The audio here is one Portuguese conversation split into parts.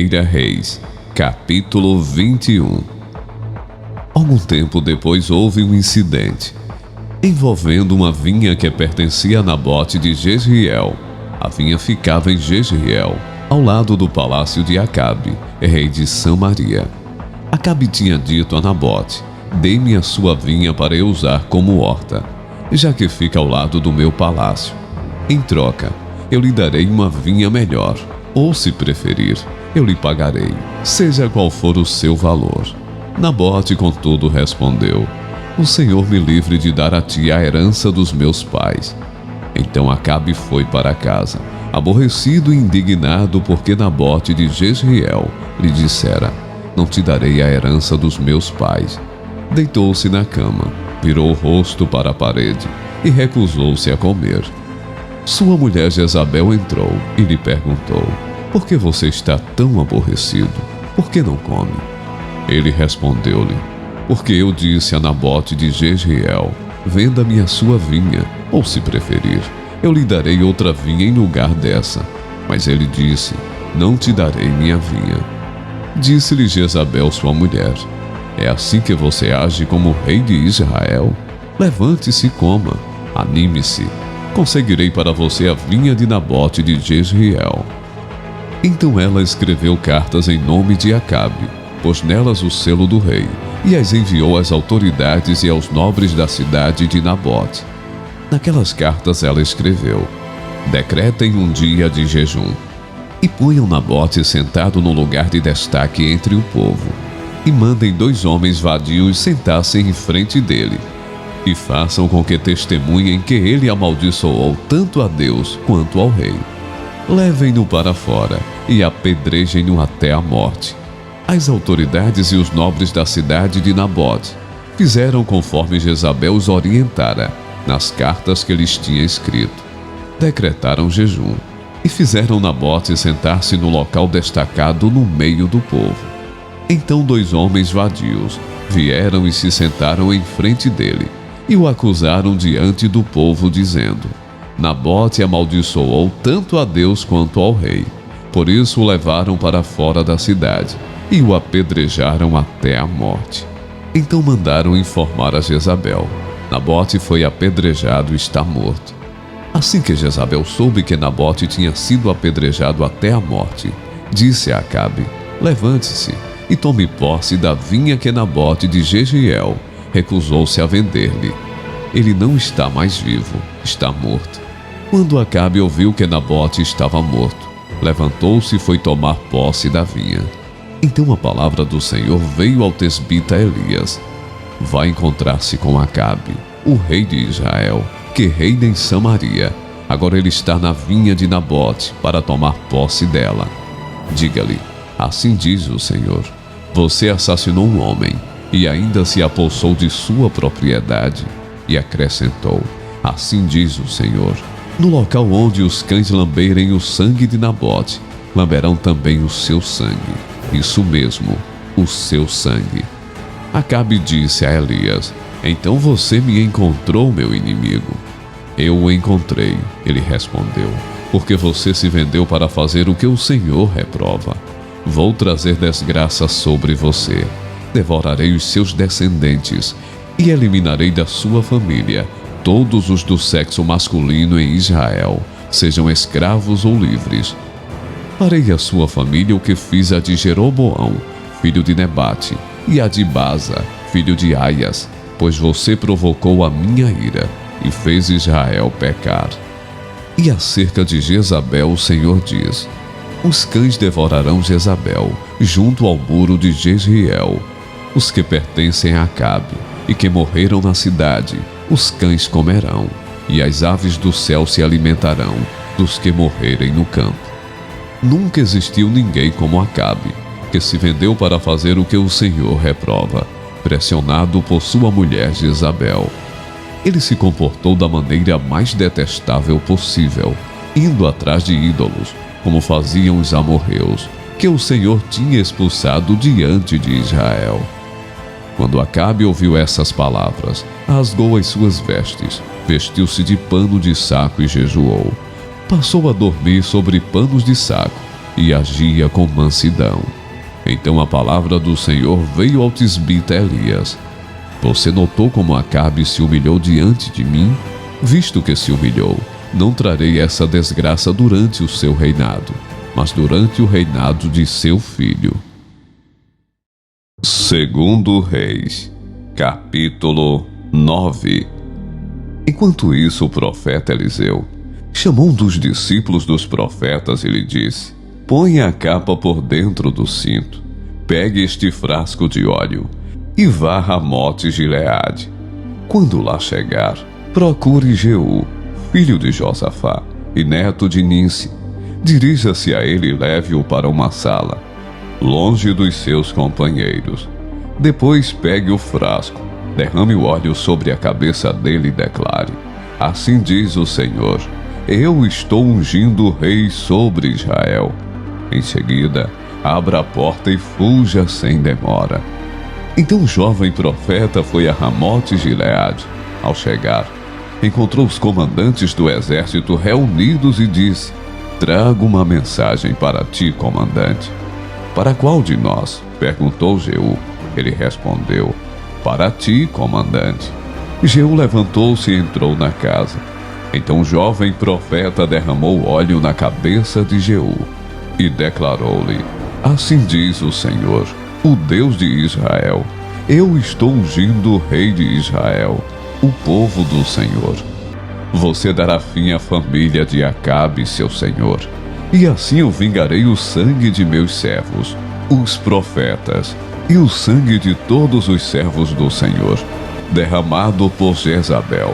1 Reis, capítulo 21. Algum tempo depois houve um incidente envolvendo uma vinha que pertencia a Nabote de Jezreel. A vinha ficava em Jezreel, ao lado do palácio de Acabe, rei de Samaria. Acabe tinha dito a Nabote: dê-me a sua vinha para eu usar como horta, já que fica ao lado do meu palácio. Em troca, eu lhe darei uma vinha melhor, ou, se preferir, eu lhe pagarei, seja qual for o seu valor. Nabote, contudo, respondeu: o Senhor me livre de dar a ti a herança dos meus pais. Então Acabe foi para casa, aborrecido e indignado, porque Nabote de Jezreel lhe dissera: não te darei a herança dos meus pais. Deitou-se na cama, virou o rosto para a parede e recusou-se a comer. Sua mulher Jezabel entrou e lhe perguntou: por que você está tão aborrecido? Por que não come? Ele respondeu-lhe: porque eu disse a Nabote de Jezreel: venda-me a sua vinha, ou, se preferir, eu lhe darei outra vinha em lugar dessa. Mas ele disse: não te darei minha vinha. Disse-lhe Jezabel, sua mulher: é assim que você age como rei de Israel? Levante-se e coma, anime-se. Conseguirei para você a vinha de Nabote de Jezreel. Então ela escreveu cartas em nome de Acabe, pôs nelas o selo do rei, e as enviou às autoridades e aos nobres da cidade de Nabote. Naquelas cartas ela escreveu: decretem um dia de jejum, e ponham Nabote sentado no lugar de destaque entre o povo, e mandem 2 homens vadios sentar-se em frente dele, e façam com que testemunhem que ele amaldiçoou tanto a Deus quanto ao rei. Levem-no para fora e apedrejem-no até a morte. As autoridades e os nobres da cidade de Nabote fizeram conforme Jezabel os orientara nas cartas que lhes tinha escrito. Decretaram jejum e fizeram Nabote sentar-se no local destacado no meio do povo. Então 2 homens vadios vieram e se sentaram em frente dele e o acusaram diante do povo, dizendo: Nabote amaldiçoou tanto a Deus quanto ao rei. Por isso o levaram para fora da cidade e o apedrejaram até a morte. Então mandaram informar a Jezabel: Nabote foi apedrejado e está morto. Assim que Jezabel soube que Nabote tinha sido apedrejado até a morte, disse a Acabe: levante-se e tome posse da vinha que Nabote de Jezreel recusou-se a vender-lhe. Ele não está mais vivo, está morto. Quando Acabe ouviu que Nabote estava morto, levantou-se e foi tomar posse da vinha. Então a palavra do Senhor veio ao tesbita Elias: vai encontrar-se com Acabe, o rei de Israel, que reina em Samaria. Agora ele está na vinha de Nabote para tomar posse dela. Diga-lhe: assim diz o Senhor, você assassinou um homem e ainda se apossou de sua propriedade. E acrescentou: assim diz o Senhor, no local onde os cães lamberem o sangue de Nabote, lamberão também o seu sangue. Isso mesmo, o seu sangue. Acabe disse a Elias: então você me encontrou, meu inimigo. Eu o encontrei, ele respondeu, porque você se vendeu para fazer o que o Senhor reprova. Vou trazer desgraça sobre você. Devorarei os seus descendentes e eliminarei da sua família todos os do sexo masculino em Israel, sejam escravos ou livres. Farei à sua família o que fiz a de Jeroboão, filho de Nebate, e a de Baza, filho de Aias, pois você provocou a minha ira e fez Israel pecar. E acerca de Jezabel o Senhor diz: os cães devorarão Jezabel junto ao muro de Jezreel. Os que pertencem a Acabe e que morreram na cidade, os cães comerão, e as aves do céu se alimentarão dos que morrerem no campo. Nunca existiu ninguém como Acabe, que se vendeu para fazer o que o Senhor reprova, pressionado por sua mulher Jezabel. Ele se comportou da maneira mais detestável possível, indo atrás de ídolos, como faziam os amorreus, que o Senhor tinha expulsado diante de Israel. Quando Acabe ouviu essas palavras, rasgou as suas vestes, vestiu-se de pano de saco e jejuou. Passou a dormir sobre panos de saco e agia com mansidão. Então a palavra do Senhor veio ao tisbita Elias: Você notou como Acabe se humilhou diante de mim? Visto que se humilhou, não trarei essa desgraça durante o seu reinado, mas durante o reinado de seu filho. Segundo Reis, capítulo 9. Enquanto isso, o profeta Eliseu chamou um dos discípulos dos profetas e lhe disse: Ponha a capa por dentro do cinto, pegue este frasco de óleo e vá a Ramote Gileade. Quando lá chegar, procure Jeú, filho de Josafá e neto de Ninsi. Dirija-se a ele e leve-o para uma sala, longe dos seus companheiros. Depois pegue o frasco, derrame o óleo sobre a cabeça dele e declare: Assim diz o Senhor, eu estou ungindo o rei sobre Israel. Em seguida, abra a porta e fuja sem demora. Então o jovem profeta foi a Ramote Gileade. Ao chegar, encontrou os comandantes do exército reunidos e disse: Trago uma mensagem para ti, comandante. Para qual de nós? Perguntou Jeú. Ele respondeu: Para ti, comandante. Jeú levantou-se e entrou na casa. Então o jovem profeta derramou óleo na cabeça de Jeú e declarou-lhe: Assim diz o Senhor, o Deus de Israel, eu estou ungindo o rei de Israel, o povo do Senhor. Você dará fim à família de Acabe, seu senhor, e assim eu vingarei o sangue de meus servos, os profetas, e o sangue de todos os servos do Senhor, derramado por Jezabel.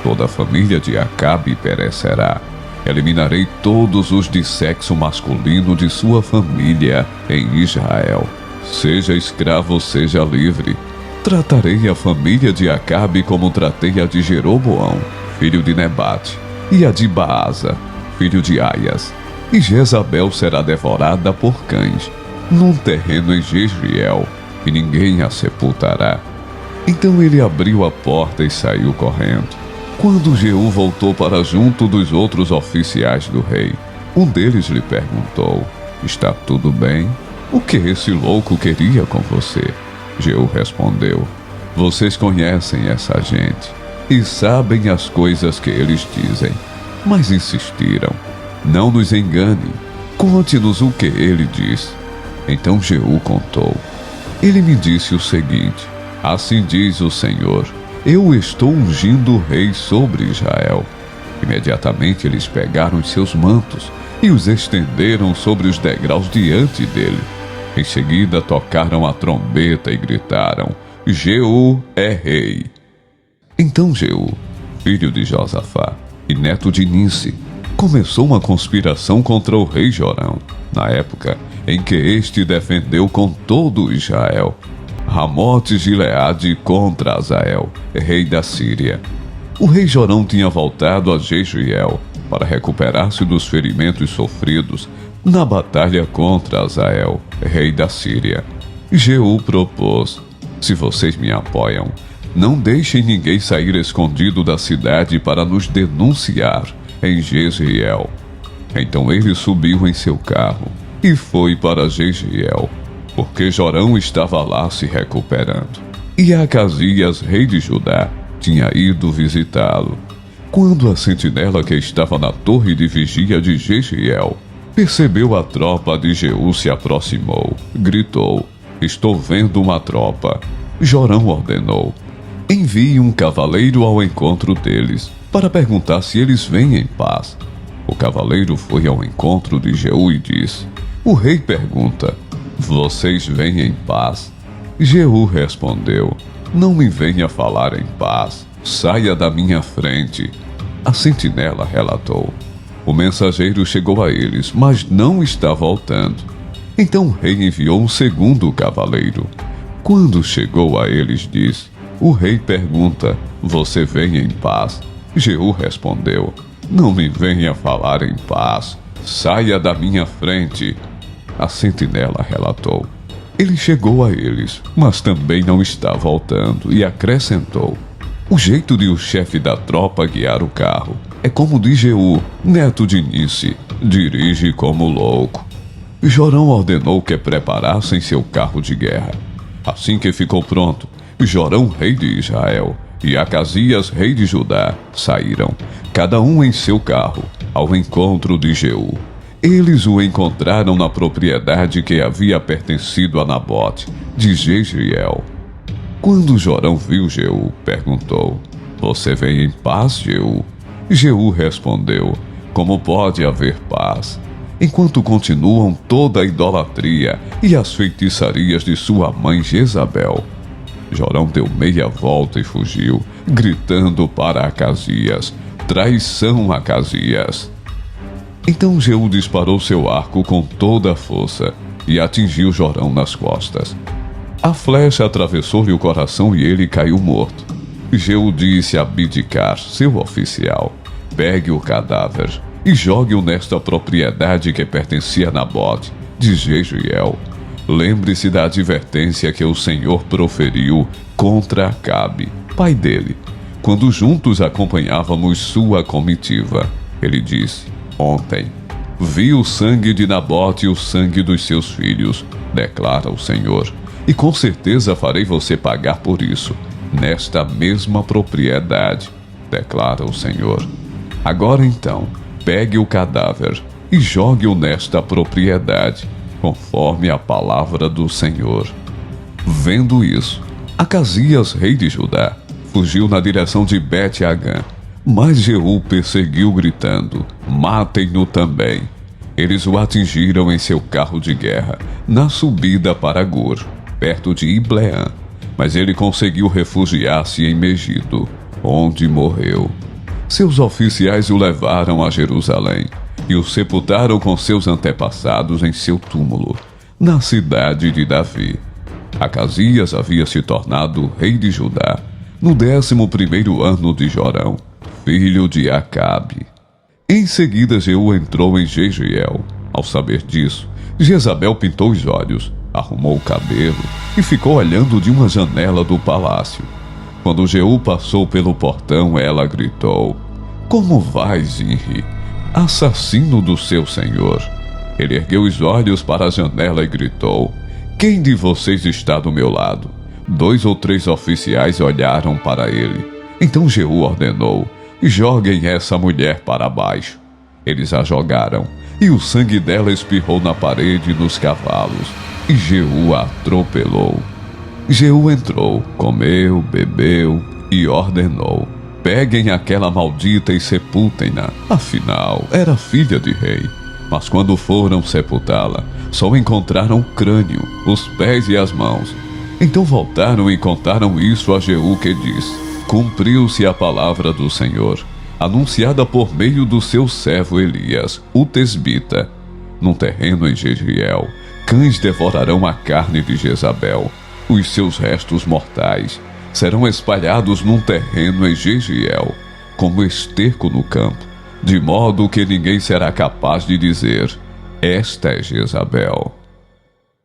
Toda a família de Acabe perecerá. Eliminarei todos os de sexo masculino de sua família em Israel. Seja escravo, seja livre. Tratarei a família de Acabe como tratei a de Jeroboão, filho de Nebate, e a de Baasa, filho de Aias. E Jezabel será devorada por cães, num terreno em Jezreel, e ninguém a sepultará. Então ele abriu a porta e saiu correndo. Quando Jeú voltou para junto dos outros oficiais do rei, um deles lhe perguntou: Está tudo bem? O que esse louco queria com você? Jeú respondeu: Vocês conhecem essa gente e sabem as coisas que eles dizem, mas insistiram: Não nos engane, conte-nos o que ele diz. Então Jeú contou. Ele me disse o seguinte: Assim diz o Senhor, eu estou ungindo o rei sobre Israel. Imediatamente eles pegaram os seus mantos e os estenderam sobre os degraus diante dele. Em seguida tocaram a trombeta e gritaram: Jeú é rei. Então Jeú, filho de Josafá e neto de Ninsi, começou uma conspiração contra o rei Jorão, na época em que este defendeu com todo Israel Ramote Gileade contra Azael, rei da Síria. O rei Jorão tinha voltado a Jezreel para recuperar-se dos ferimentos sofridos na batalha contra Azael, rei da Síria. Jeú propôs: Se vocês me apoiam, não deixem ninguém sair escondido da cidade para nos denunciar em Jezreel. Então ele subiu em seu carro e foi para Jezreel, porque Jorão estava lá se recuperando. E Acasias, rei de Judá, tinha ido visitá-lo. Quando a sentinela que estava na torre de vigia de Jezreel percebeu a tropa de Jeú se aproximou, gritou: Estou vendo uma tropa. Jorão ordenou: Envie um cavaleiro ao encontro deles, para perguntar se eles vêm em paz. O cavaleiro foi ao encontro de Jeú e disse: O rei pergunta: Vocês vêm em paz? Jeú respondeu: Não me venha falar em paz. Saia da minha frente. A sentinela relatou: O mensageiro chegou a eles, mas não está voltando. Então o rei enviou um segundo cavaleiro. Quando chegou a eles, disse: O rei pergunta: Você vem em paz? Jeú respondeu: Não me venha falar em paz. Saia da minha frente. A sentinela relatou: Ele chegou a eles, mas também não está voltando, e acrescentou: O jeito de o chefe da tropa guiar o carro é como de Jeú, neto de Ninsi, dirige como louco. Jorão ordenou que preparassem seu carro de guerra. Assim que ficou pronto, Jorão, rei de Israel, e Acasias, rei de Judá, saíram, cada um em seu carro, ao encontro de Jeú. Eles o encontraram na propriedade que havia pertencido a Nabote, de Jezreel. Quando Jorão viu Jeú, perguntou: "Você vem em paz, Jeú?" Jeú respondeu: "Como pode haver paz, enquanto continuam toda a idolatria e as feitiçarias de sua mãe Jezabel?" Jorão deu meia volta e fugiu, gritando para Acasias: "Traição, Acasias!" Então Jeú disparou seu arco com toda a força e atingiu Jorão nas costas. A flecha atravessou-lhe o coração e ele caiu morto. Jeú disse a Abidcar, seu oficial: "Pegue o cadáver e jogue-o nesta propriedade que pertencia a Nabote, de Jezreel. Lembre-se da advertência que o Senhor proferiu contra Acabe, pai dele, quando juntos acompanhávamos sua comitiva. Ele disse: Ontem vi o sangue de Nabote e o sangue dos seus filhos, declara o Senhor, e com certeza farei você pagar por isso, nesta mesma propriedade, declara o Senhor. Agora então, pegue o cadáver e jogue-o nesta propriedade, conforme a palavra do Senhor." Vendo isso, Acasias, rei de Judá, fugiu na direção de Bet-Agã, mas Jeú perseguiu gritando: "Matem-no também." Eles o atingiram em seu carro de guerra, na subida para Gur, perto de Ibleã, mas ele conseguiu refugiar-se em Megido, onde morreu. Seus oficiais o levaram a Jerusalém e o sepultaram com seus antepassados em seu túmulo, na cidade de Davi. Acasias havia se tornado rei de Judá no 11º ano de Jorão, filho de Acabe. Em seguida Jeú entrou em Jezreel. Ao saber disso, Jezabel pintou os olhos, arrumou o cabelo e ficou olhando de uma janela do palácio. Quando Jeú passou pelo portão, ela gritou: "Como vai, Zinri, assassino do seu senhor?" Ele ergueu os olhos para a janela e gritou: "Quem de vocês está do meu lado?" 2 ou 3 oficiais olharam para ele. Então Jeú ordenou: "Joguem essa mulher para baixo." Eles a jogaram, e o sangue dela espirrou na parede e nos cavalos, e Jeú a atropelou. Jeú entrou, comeu, bebeu e ordenou: "Peguem aquela maldita e sepultem-na, afinal era filha de rei." Mas quando foram sepultá-la, só encontraram o crânio, os pés e as mãos. Então voltaram e contaram isso a Jeú, que disse: "Cumpriu-se a palavra do Senhor, anunciada por meio do seu servo Elias, o tesbita. Num terreno em Jezreel, cães devorarão a carne de Jezabel. Os seus restos mortais serão espalhados num terreno em Jezreel, como esterco no campo, de modo que ninguém será capaz de dizer: esta é Jezabel."